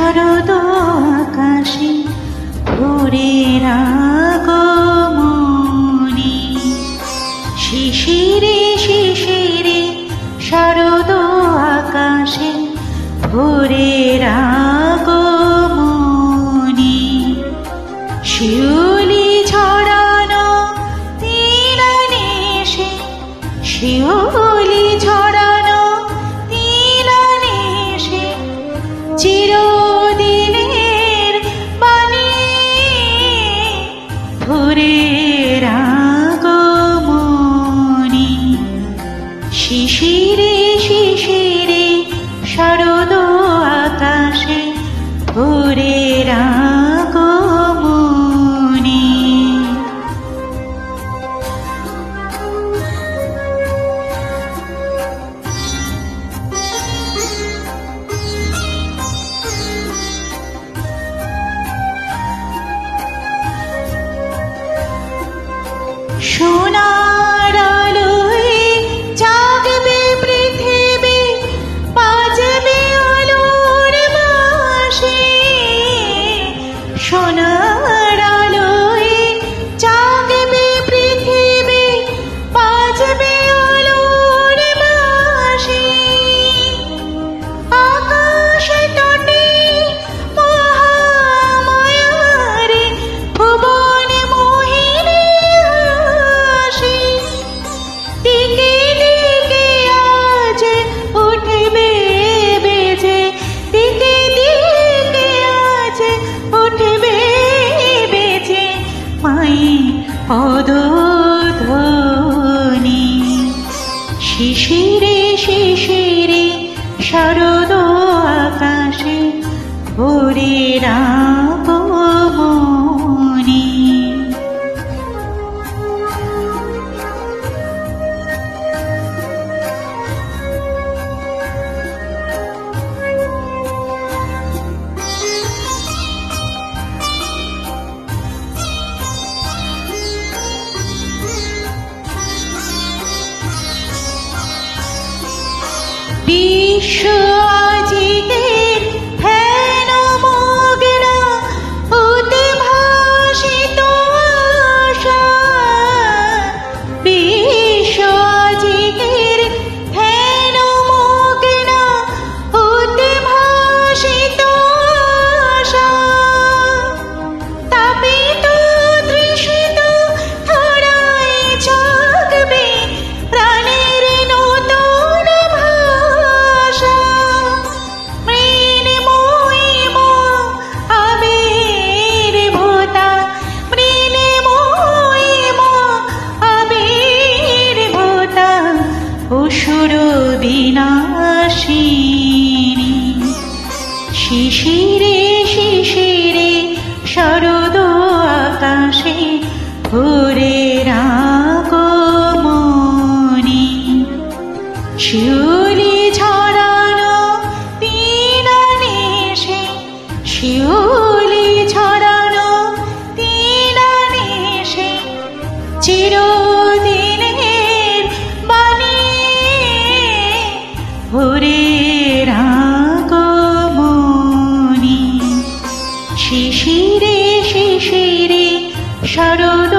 শরদ আকাশে ভোরের আগমনী। শিশিরে শিশিরে শরদ আকাশে ভোরের আগমনী। শিউলি ছড়ানো তীরানেশে, শিউলি ছড়ানো তীরানেশে চিরদিনের বাণী ভোরের আগমনী। শিশিরে শিশিরে শরদ আকাশে ভোরের আগমনী। সোনার আলোয় জাগবে পৃথিবী, বাজবে আলোর বাঁশি। সোনার আলোয় জাগবে পৃথিবী, বাজবে আলোর বাঁশি। আকাশে তটে মহামায়ার ভুবন মোহিনী হাসি। দিকে দিকে আজ উঠবে বেজে, দিকে দিকে আজ উঠবে বেজে মায়ের পদধ্বনি। শিশিরে শিশিরে শরদ আকাশে ভোরের আগমনী। বিশ্ব আজিদের ধ্যান মগ্ন উদ্ভাসিত আশা। বিশ্ব আজিদের ধ্যান মগ্ন উদ্ভাসিত আশা। তাপিত তৃষিত ধরায় জাগবে প্রাণের নতুন ভাষা। মৃন্ময়ী আবির্ভূতা, মৃন্ময়ী আবির্ভূতা অসুর বিনাশিনী। শিশিরে শিশিরে শরদ আকাশে ভোরের আগমনী। শিউলি ছড়ানো তীরানেশে, শিউলি ছড়ানো তীরানেশে চিরদিনের বাণী ভোরের আগমনী। শিশিরে শিশিরে শরদ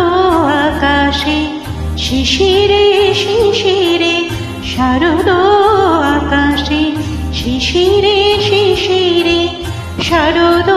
আকাশে, শিশিরে শিশিরে শরদ আকাশে, শিশিরে শিশিরে শরদ